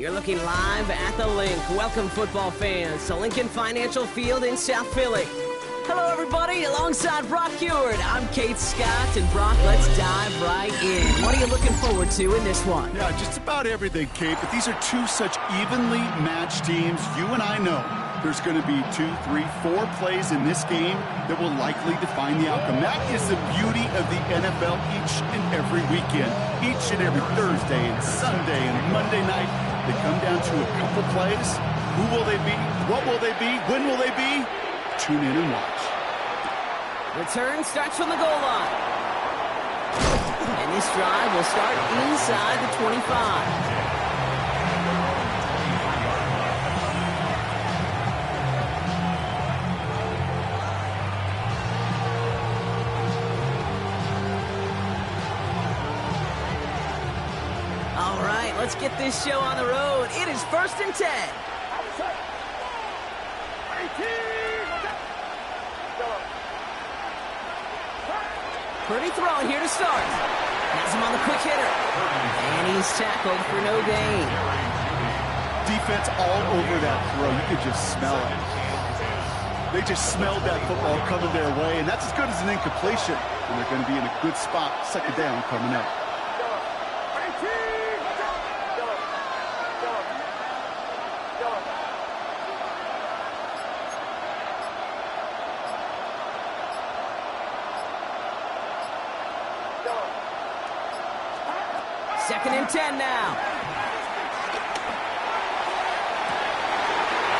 You're looking live at the Link. Welcome, football fans, to Lincoln Financial Field in South Philly. Hello, everybody. Alongside Brock Heward, I'm Kate Scott. And Brock, let's dive right in. What are you looking forward to in this one? Yeah, just about everything, Kate. But these are two such evenly matched teams. You and I know there's going to be 2, 3, 4 plays in this game that will likely define the outcome. That is the beauty of the NFL each and every weekend. Each and every Thursday and Sunday and Monday night, they come down to a couple plays. Who will they be? What will they be? When will they be? Tune in and watch. Return starts from the goal line. And this drive will start inside the 25. All right, let's get this show on the road. It is 1st and 10. Pretty throw here to start. Has him on the quick hitter. And he's tackled for no gain. Defense all over that throw. You could just smell it. They just smelled that football coming their way, and that's as good as an incompletion. And they're going to be in a good spot, second down coming up. Second and 10 now.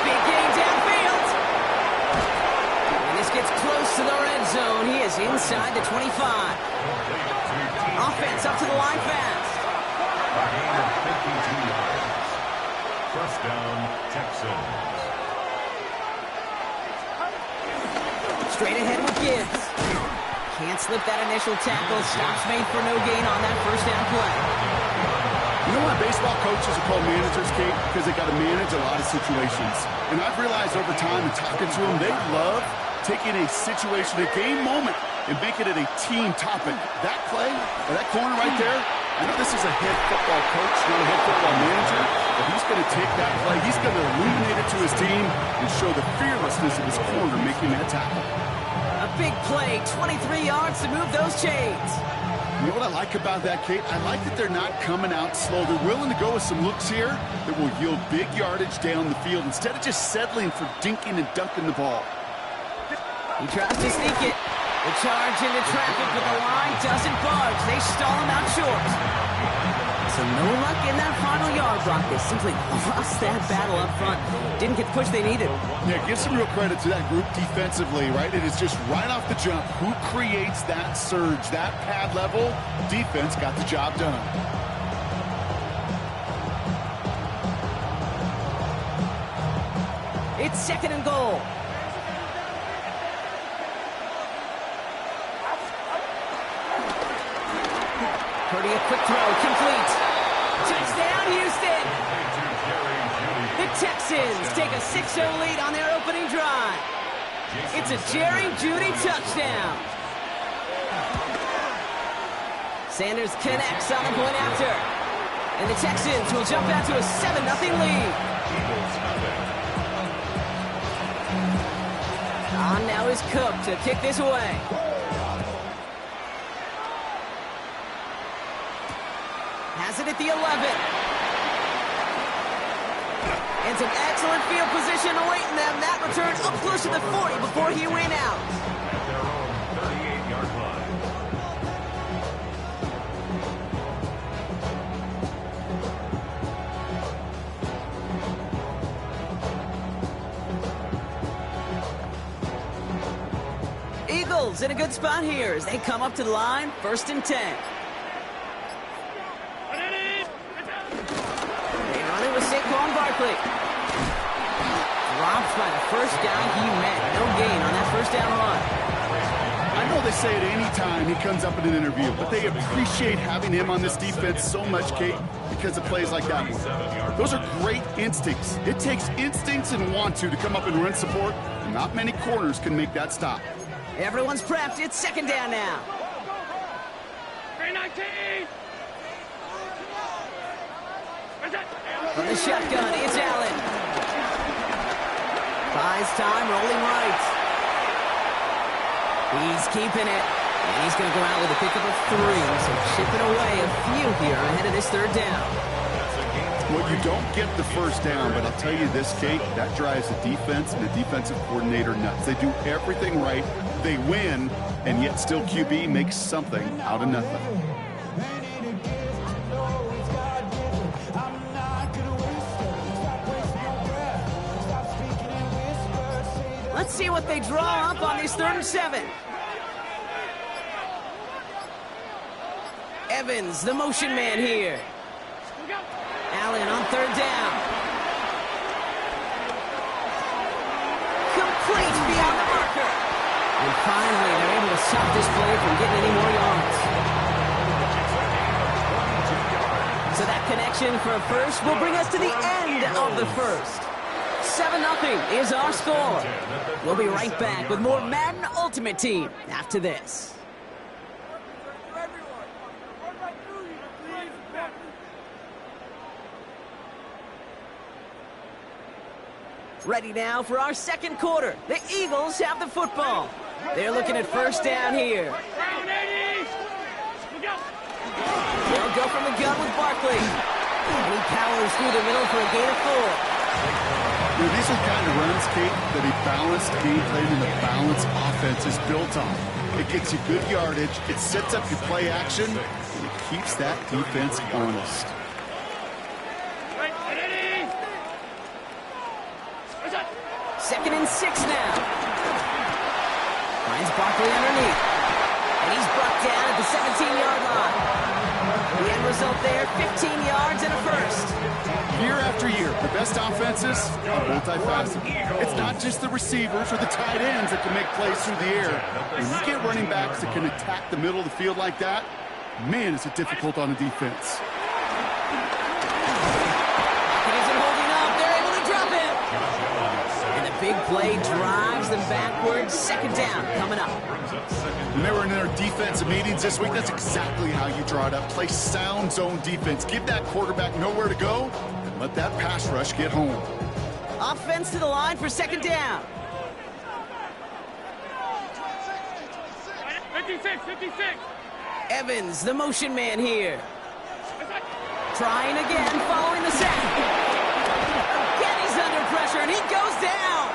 Big gain downfield. And this gets close to the red zone. He is inside the 25. Offense up to the line fast. First down, Texans. Straight ahead with Gibbs. Can't slip that initial tackle. Stops made for no gain on that first down play. You know why baseball coaches are called managers, Kate? Because they got to manage a lot of situations. And I've realized over time in talking to them, they love taking a situation, a game moment, and making it a team topic. That play, or that corner right there, I know this is a head football coach, not a head football manager, but he's going to take that play, he's going to illuminate it to his team and show the fearlessness of his corner making that tackle. A big play, 23 yards to move those chains. You know what I like about that, Kate? I like that they're not coming out slow. They're willing to go with some looks here that will yield big yardage down the field instead of just settling for dinking and dunking the ball. He tries to sneak it. The charge into traffic, but the line doesn't budge. They stall him out short. So no luck in that final yard, Brock. They simply lost that battle up front. Didn't get the push they needed. Yeah, give some real credit to that group defensively, right? It is just right off the jump. Who creates that surge, that pad level? Defense got the job done. It's second and goal. Purdy, a quick throw, complete. Touchdown, Houston! The Texans take a 6-0 lead on their opening drive. It's a Jerry Jeudy touchdown. Sanders connects on the point after. And the Texans will jump out to a 7-0 lead. On now is Cook to kick this away. Has it at the 11. And some excellent field position awaiting them. That return up close to the 40 before he went out. At their own 38-yard line. Eagles in a good spot here as they come up to the line, 1st and 10. With Saquon Barkley. Dropped by the first guy he met. No gain on that first down run. I know they say it any time he comes up in an interview, but they appreciate having him on this defense so much, Kate, because of plays like that one. Those are great instincts. It takes instincts and want to come up and run support. Not many corners can make that stop. Everyone's prepped. It's second down now. 319. From the shotgun, it's Allen. Buys time, rolling right. He's keeping it. And he's going to go out with a pickup of 3. So chipping away a few here ahead of this third down. Well, you don't get the first down, but I'll tell you this, Kate, that drives the defense and the defensive coordinator nuts. They do everything right. They win, and yet still QB makes something out of nothing. Let's see what they draw up on this 3rd and 7. Evans, the motion man here. Allen on 3rd down. Complete beyond the marker. And finally, they're able to stop this play from getting any more yards. So that connection for a first will bring us to the end of the first. 7-0 is our score. We'll be right back with more Madden Ultimate Team after this. Ready now for our second quarter. The Eagles have the football. They're looking at first down here. They'll go from the gun with Barkley. And he powers through the middle for a gain of 4. These are kind of runs, Kate, that a balanced game plan and a balanced offense is built on. It gets you good yardage, it sets up your play action, and it keeps that defense honest. Second and 6 now. Finds Barkley underneath. And he's brought down at the 17-yard line. The end result there, 15 yards and a first. Year after year, the best offenses are multifaceted. It's not just the receivers or the tight ends that can make plays through the air. When you get running backs that can attack the middle of the field like that, man, is it difficult on a defense. It isn't holding up. They're able to drop it. And the big play drives them backwards. Second down coming up. When they were in their defensive meetings this week, that's exactly how you draw it up. Play sound zone defense. Give that quarterback nowhere to go, and let that pass rush get home. Offense to the line for second down. 56. Evans, the motion man here. Trying again, following the sack. Again, he's under pressure, and he goes down.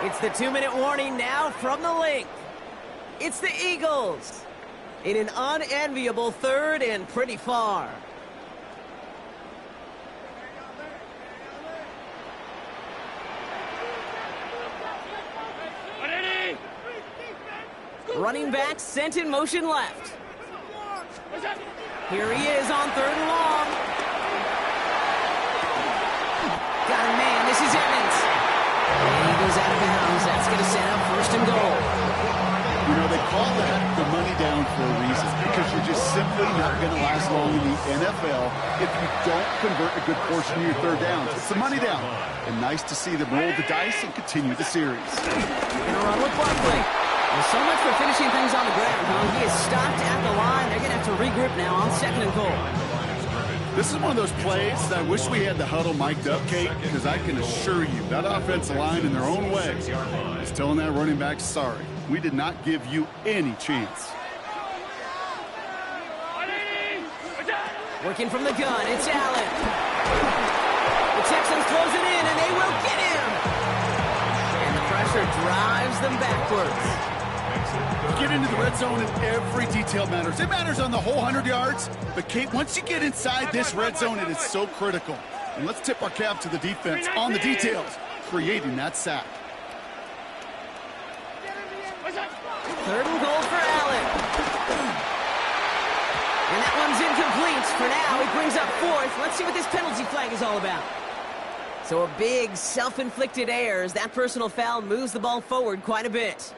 It's the 2-minute warning now from the link. It's the Eagles in an unenviable 3rd and pretty far. Running back sent in motion left. Here he is on 3rd and long. Got a man. This is Evans. And he goes out of bounds. That's going to set up 1st and goal. You know, they call that the money down for a reason, because you're just simply not going to last long in the NFL if you don't convert a good portion of your 3rd downs. It's the money down. And nice to see them roll the dice and continue the series. Going to run with Barkley. Well, so much for finishing things on the ground, huh? He is stopped at the line. They're going to have to regroup now on 2nd and goal. This is one of those plays that I wish we had the huddle mic'd up, Kate, because I can assure you that offensive line in their own way is telling that running back, sorry, we did not give you any chance. Working from the gun, it's Allen. The Texans close it in, and they will get him. And the pressure drives them backwards. Get into the red zone and every detail matters. It matters on the whole 100 yards. But, Kate, once you get inside this red zone, it is so critical. And let's tip our cap to the defense on the details, creating that sack. 3rd and goal for Allen. And that one's incomplete. For now, he brings up 4th. Let's see what this penalty flag is all about. So a big self-inflicted error as that personal foul moves the ball forward quite a bit.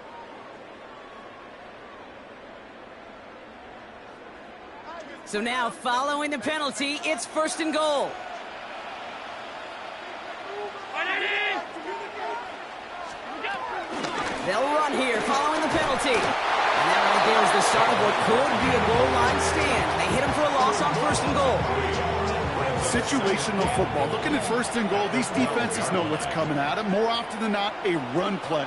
So now, following the penalty, it's 1st and goal. They'll run here following the penalty. And that right there is the start of what could be a goal line stand. They hit him for a loss on 1st and goal. Situational football. Looking at first and goal, these defenses know what's coming at them. More often than not, a run play.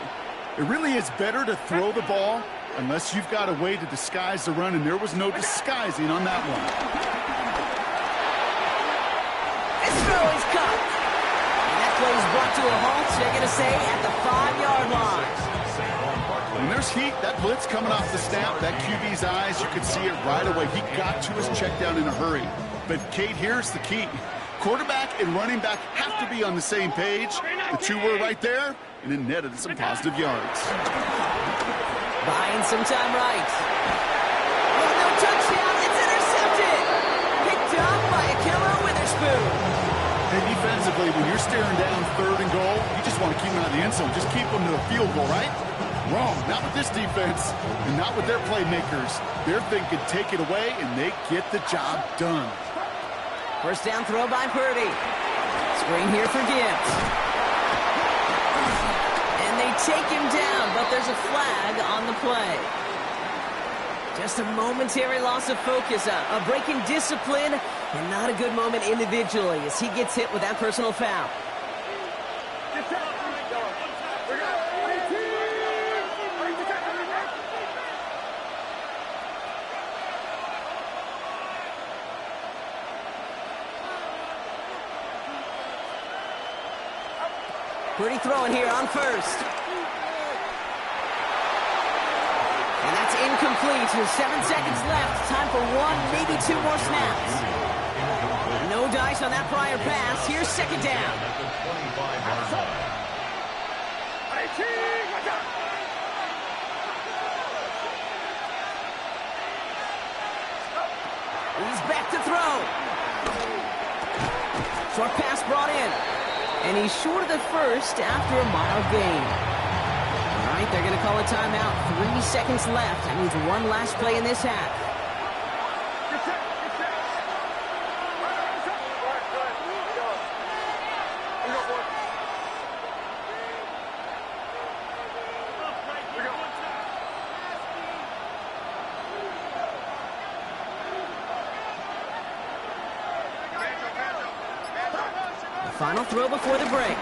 It really is better to throw the ball unless you've got a way to disguise the run, and there was no disguising on that one. This throw is caught. And that play is brought to a halt, they're going to say, at the 5-yard line. When there's heat, that blitz coming off the snap, that QB's eyes, you could see it right away. He got to his check down in a hurry. But, Kate, here's the key. Quarterback and running back have to be on the same page. The two were right there, and it netted some positive yards. Buying some time right. Oh, no touchdown. It's intercepted. Picked up by Ahkello Witherspoon. And defensively, when you're staring down 3rd and goal, you just want to keep them out of the end zone. Just keep them to a field goal, right? Wrong. Not with this defense, and not with their playmakers. They're thinking take it away, and they get the job done. First down throw by Purdy. Screen here for Gibbs. And they take him down, but there's a flag on the play. Just a momentary loss of focus, a break in discipline, and not a good moment individually as he gets hit with that personal foul. Purdy throwing here on first. And that's incomplete. With 7 seconds left. Time for 1, maybe 2 more snaps. No dice on that prior pass. Here's second down. He's back to throw. Short pass brought in. And he's short of the first after a mile gain. All right, they're going to call a timeout. 3 seconds left. That means one last play in this half. Final throw before the break.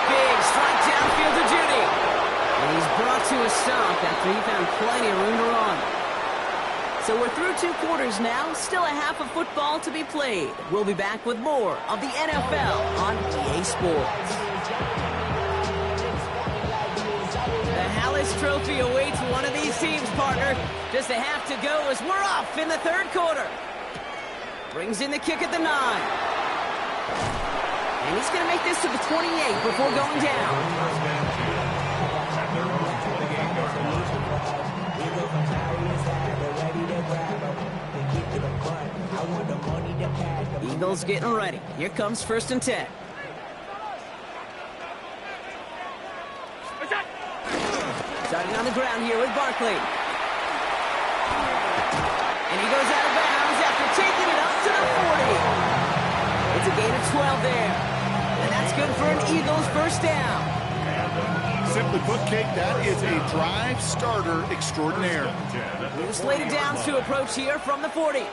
Big strike downfield to Judy. And he's brought to a stop after he found plenty of room to run. So we're through 2 quarters now. Still a half of football to be played. We'll be back with more of the NFL on EA Sports. The Hallis Trophy awaits one of these teams, partner. Just a half to go as we're off in the 3rd quarter. Brings in the kick at the 9. And he's going to make this to the 28 before going down. Eagles getting ready. Here comes 1st and 10. Starting on the ground here with Barkley. And he goes out of bounds after taking it up to the 40. It's a gain of 12 there. And that's good for an Eagles first down. Simply put, Kate, that is a drive starter extraordinaire. New slated downs to approach here from the 40.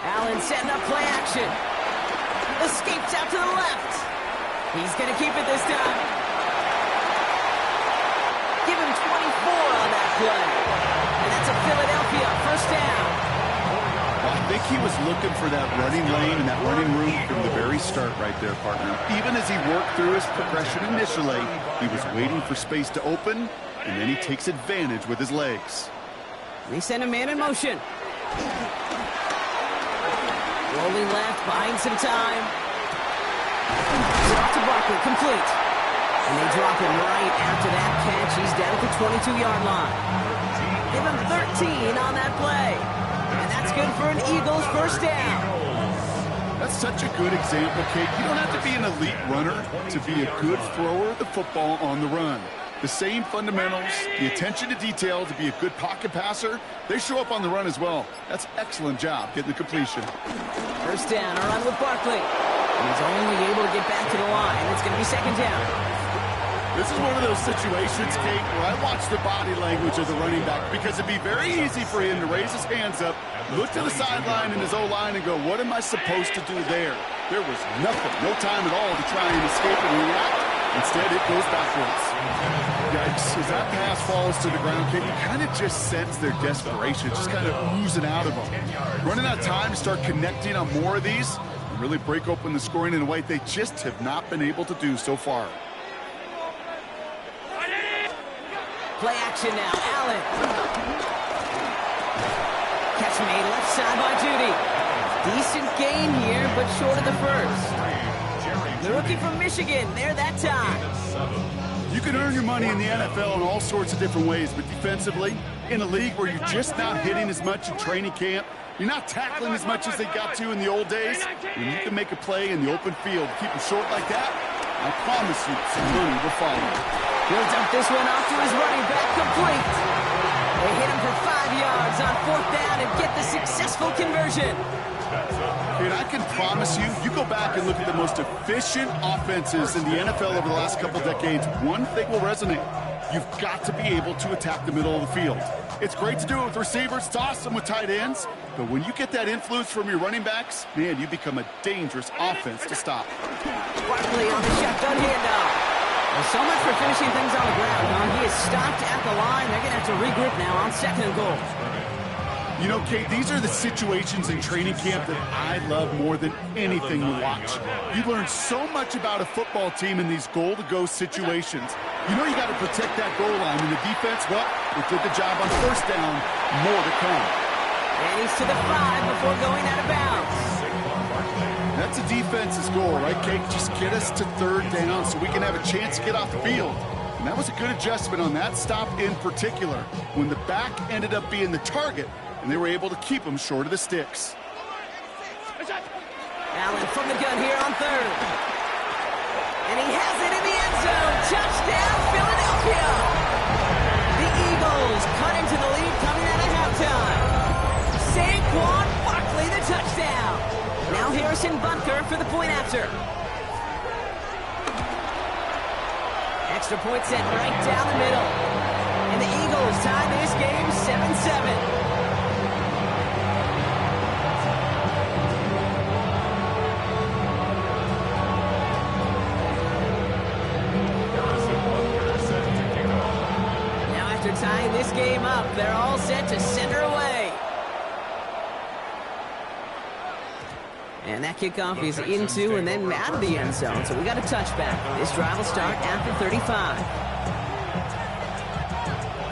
Allen setting up play action. Escapes out to the left. He's going to keep it this time. Give him 24 on that play. And that's a Philadelphia first down. Well, I think he was looking for that running lane and that running room from the very start right there, partner. Even as he worked through his progression initially, he was waiting for space to open, and then he takes advantage with his legs. They send a man in motion. Rolling left, buying some time. It's off to Barkley, complete. And they drop him right after that catch. He's down at the 22-yard line. Give him 13 on that play. And that's good for an Eagles first down. That's such a good example, Kate. You don't have to be an elite runner to be a good thrower of the football on the run. The same fundamentals, the attention to detail to be a good pocket passer, they show up on the run as well. That's an excellent job getting the completion. First down, a run with Barkley. He's only able to get back to the line. It's going to be second down. This is one of those situations, Kate, where I watch the body language of the running back because it'd be very easy for him to raise his hands up, look to the sideline in his O-line and go, what am I supposed to do there? There was nothing, no time at all to try and escape and react. Instead, it goes backwards. Yikes, as that pass falls to the ground, Kate, you kind of just sense their desperation, just kind of oozing out of them. Running out of time to start connecting on more of these and really break open the scoring in a way they just have not been able to do so far. Play action now, Allen. Catch made left side by Judy. Decent gain here, but short of the first. The rookie from Michigan, there that time. You can earn your money in the NFL in all sorts of different ways, but defensively, in a league where you're just not hitting as much in training camp, you're not tackling as much as they got to in the old days, when you can make a play in the open field, keep them short like that, I promise you some money will follow. He'll dump this one off to his running back, complete. They hit him for 5 yards on 4th down and get the successful conversion. And I can promise you, you go back and look at the most efficient offenses in the NFL over the last couple decades, one thing will resonate. You've got to be able to attack the middle of the field. It's great to do it with receivers, toss them with tight ends, but when you get that influence from your running backs, man, you become a dangerous offense to stop. Barkley on the shotgun handoff. Well, so much for finishing things on the ground, huh? He is stopped at the line. They're going to have to regroup now on 2nd and goal. You know, Kate, these are the situations in training camp that I love more than anything to watch. You learn so much about a football team in these goal-to-go situations. You know you got to protect that goal line, and the defense, well, they did the job on 1st down. More to come. And he's to the 5 before going out of bounds. That's a defense's goal, right, Kate? Just get us to 3rd down so we can have a chance to get off the field. And that was a good adjustment on that stop in particular, when the back ended up being the target, and they were able to keep him short of the sticks. Allen from the gun here on 3rd. And he has it in the end zone. Touchdown, Philadelphia! The Eagles cut into the lead coming out of halftime. Saquon Barkley, the touchdown. Now Harrison Butker for the point after. Extra point set right down the middle. And the Eagles tie this game 7-7. Now after tying this game up, they're all set to send her away. And that kickoff is into and then out of the end zone. So we got a touchback. This drive will start after 35.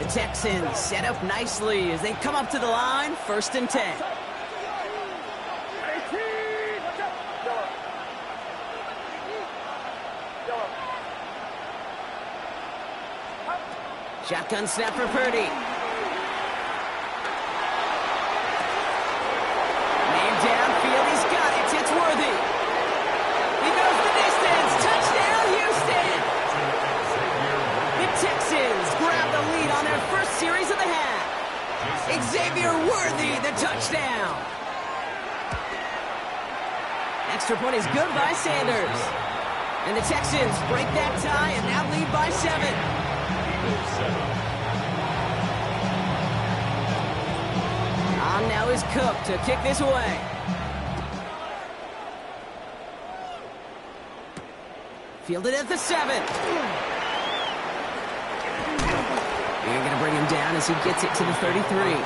The Texans set up nicely as they come up to the line. 1st and 10. Shotgun snap for Purdy. Downfield, he's got it. It's Worthy. He goes the distance. Touchdown, Houston. The Texans grab the lead on their first series of the half. Xavier Worthy, the touchdown. Extra point is good by Sanders. And the Texans break that tie and now lead by 7. On now is Cook to kick this away. Fielded at the 7. You're going to bring him down as he gets it to the 33.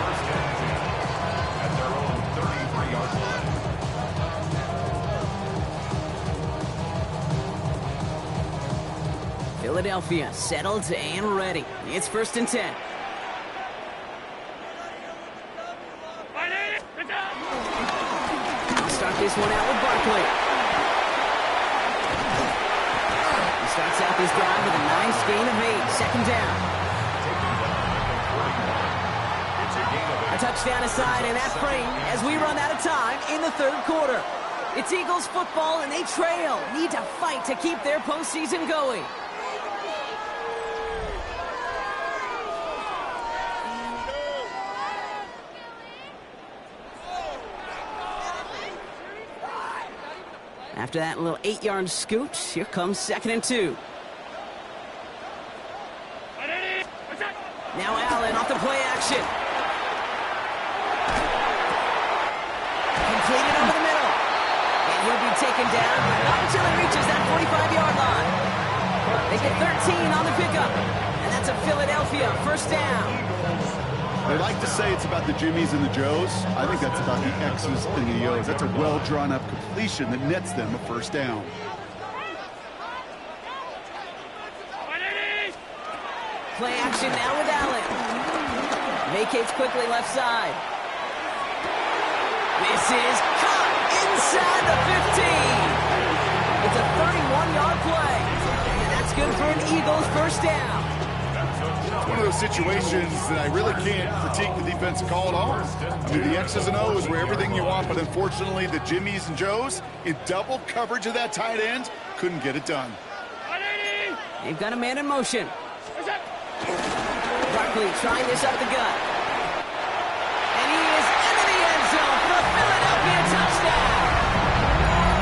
Philadelphia settled and ready. It's 1st and 10. I'll start this one out with Barkley. He starts out this drive with a nice gain of 8. 2nd down. A touchdown aside in that frame as we run out of time in the 3rd quarter. It's Eagles football and they trail. Need to fight to keep their postseason going. After that little 8-yard scoot, here comes 2nd and 2. Now Allen off the play action. Completed over the middle. And he'll be taken down, but not until he reaches that 45-yard line. They get 13 on the pickup. And that's a Philadelphia first down. They like to say it's about the Jimmies and the Joes. I think that's about the X's and the O's. That's a well-drawn-up completion that nets them a first down. Play action now with Allen. Vacates quickly left side. This is caught inside the 15. It's a 31-yard play. And that's good for an Eagles first down. It's one of those situations that I really can't critique the defensive call at all. I mean, the X's and O's were everything you want, but unfortunately, the Jimmies and Joes, in double coverage of that tight end, couldn't get it done. They've got a man in motion. Barkley trying this up the gut. And he is into the end zone for a Philadelphia touchdown.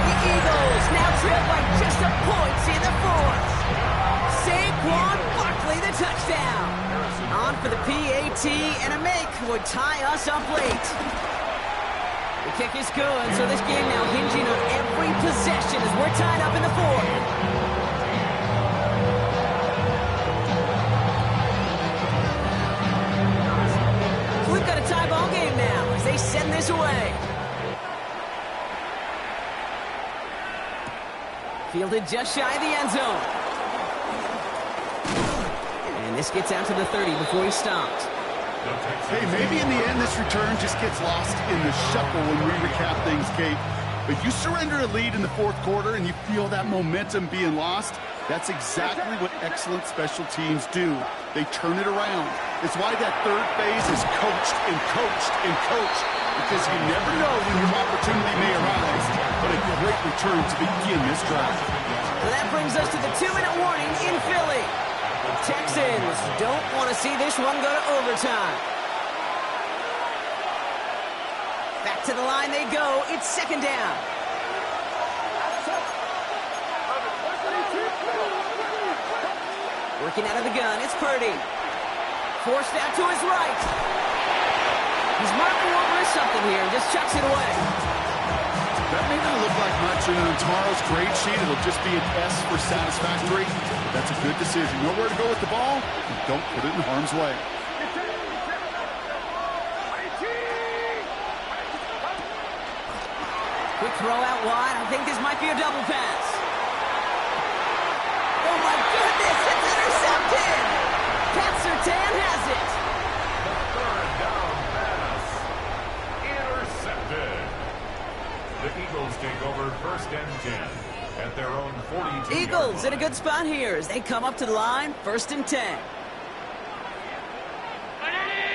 The Eagles now trail by just a point in the fourth. Saquon Barkley the touchdown. On for the PAT, and a make would tie us up late. The kick is good, so this game now hinging on every possession as we're tied up in the fourth. We've got a tie ball game now as they send this away. Fielded just shy of the end zone. And this gets out to the 30 before he stopped. Hey, maybe in the end this return just gets lost in the shuffle when we recap things, Kate. But you surrender a lead in the fourth quarter and you feel that momentum being lost. That's exactly what excellent special teams do. They turn it around. It's why that third phase is coached and coached and coached, because you never know when your opportunity may arise. But a great return to begin this drive. Well, that brings us to the 2-minute warning in Philly. Texans don't want to see this one go to overtime. Back to the line they go. It's second down. Working out of the gun, it's Purdy. Forced out to his right. He's marking over something here and just chucks it away. That may not look like much on tomorrow's grade sheet. It'll just be an S for satisfactory. That's a good decision. Nowhere to go with the ball. Don't put it in harm's way. Quick throw out wide. I think this might be a double pass. Oh my goodness, it's intercepted! Pat Surtain has it. Third down pass. Intercepted. The Eagles take over first and 10 at their own 42. Eagles in a good spot here as they come up to the line, first and 10.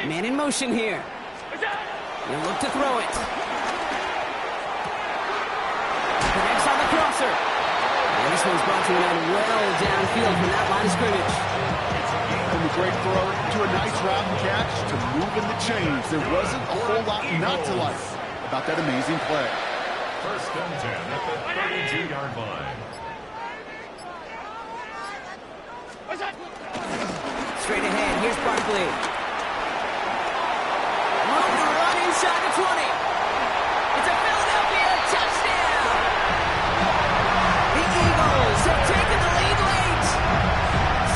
Man in motion here. He'll look to throw it. Connects on the crosser. And this one's brought to an end well downfield from that line of scrimmage. From a great throw to a nice route and catch to moving the chains. There wasn't a whole lot not to like about that amazing play. First and 10 at the 32-yard line. Straight ahead, here's Barkley. Room to run inside the 20. It's a Philadelphia touchdown. The Eagles have taken the lead late.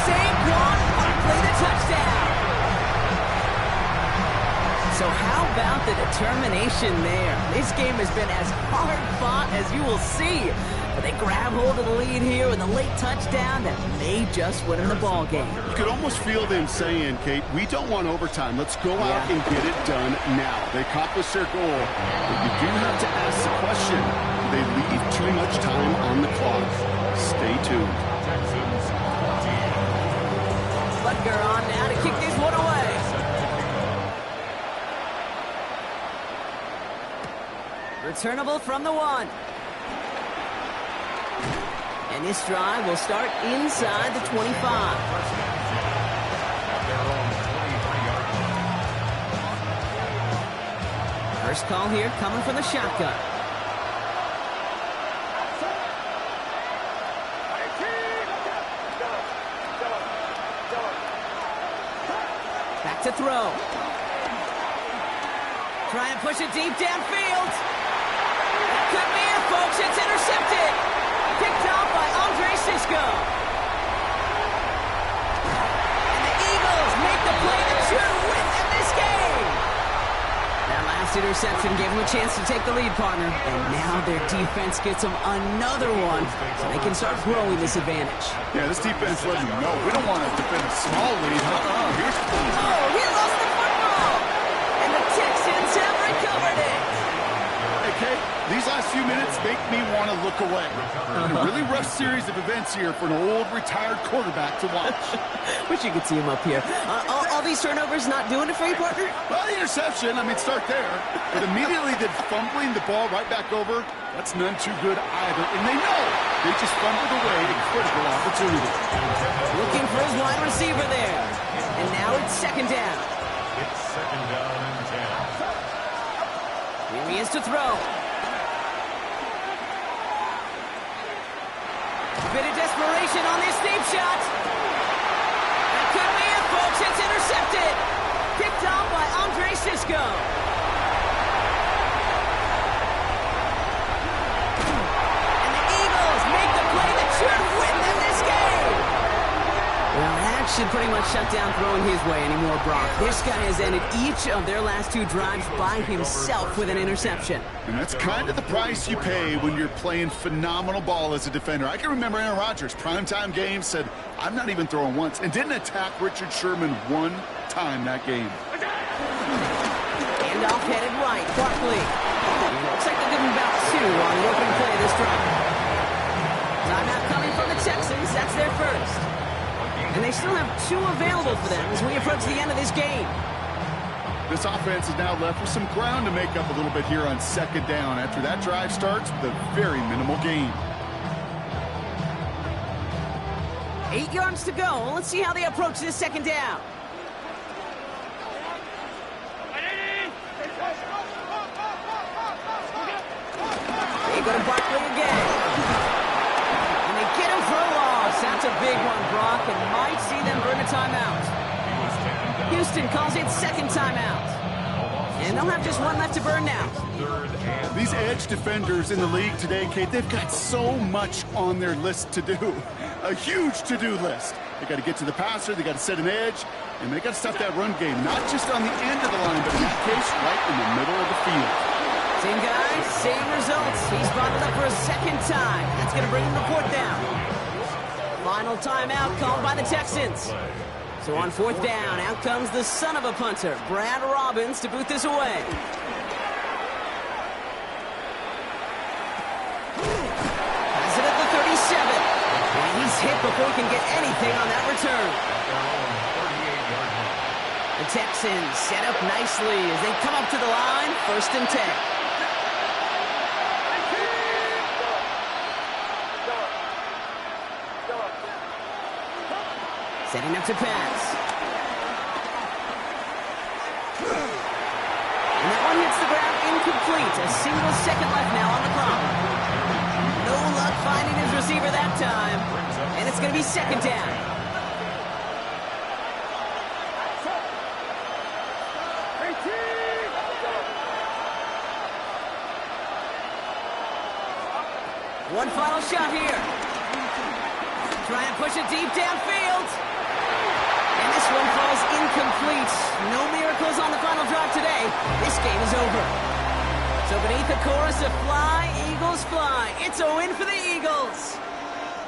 Saquon Barkley the touchdown. So how about the determination there? This game has been as hard fought as you will see. But they grab hold of the lead here with a late touchdown that may just win them the ball game. You could almost feel them saying, Kate, we don't want overtime. Let's go out and get it done now. They accomplished their goal. But you do have to ask the question, do they leave too much time on the clock? Stay tuned. Texans 20. Butker on now to kick this one away. Returnable from the 1. And this drive will start inside the 25. At their own 23-yard line. First call here coming from the shotgun. Back to throw. Trying to push it deep downfield. That could be it, folks. It's intercepted. Picked off by Andre Cisco. And the Eagles make the play that should win them this game. That last interception gave them a chance to take the lead, partner. And now their defense gets them another one, so they can start growing this advantage. Yeah, this defense let them know we don't want to defend a small lead. Here's Oh, he lost the football. And the Texans have recovered it. Hey, Kate, these last few minutes make me want to look away. A really rough series of events here for an old retired quarterback to watch. Wish you could see him up here. All these turnovers not doing it for you, partner? Well, the interception, start there. But immediately then fumbling the ball right back over, that's none too good either. And they know they just fumbled away a critical opportunity. Looking for his wide receiver there. And now it's second down. It's second down and 10. Here he is to throw. A bit of desperation on this deep shot. That could be it, folks. It's intercepted. Picked off by Andre Cisco. And the Eagles make the play that should win them this game. Well, that should pretty much shut down throwing his way anymore, Brock. This guy has ended each of their last 2 drives by himself with an interception. And that's kind of the price you pay when you're playing phenomenal ball as a defender. I can remember Aaron Rodgers, primetime game, said, I'm not even throwing once, and didn't attack Richard Sherman one time that game. Handoff headed right, Barkley. And looks like they'll give him about 2 on the opening play of this drive. Timeout coming from the Texans. That's their first. And they still have 2 available for them as we approach the end of this game. This offense is now left with some ground to make up a little bit here on second down after that drive starts with a very minimal gain. 8 yards to go. Let's see how they approach this second down. They go to Barkley again. And they get him for a loss. That's a big one, Brock, and might see them burn a timeout. Houston calls it second timeout. And they'll have just 1 left to burn now. These edge defenders in the league today, Kate, they've got so much on their list to do. A huge to-do list. They got to get to the passer, they got to set an edge, and they got to stop that run game, not just on the end of the line, but in this case, right in the middle of the field. Same guys, same results. He's brought it up for a second time. That's going to bring him to 4th down. Final timeout called by the Texans. So on 4th down, out comes the son of a punter, Brad Robbins, to boot this away. Has it at the 37. And he's hit before he can get anything on that return. The Texans set up nicely as they come up to the line, 1st and 10. Setting up to pass. And that one hits the ground incomplete. A single second left now on the clock. No luck finding his receiver that time. And it's going to be second down. One final shot here. Try and push it deep downfield. And this one falls incomplete. No miracles on the final drive today. This game is over. So beneath the chorus of Fly, Eagles Fly, it's a win for the Eagles.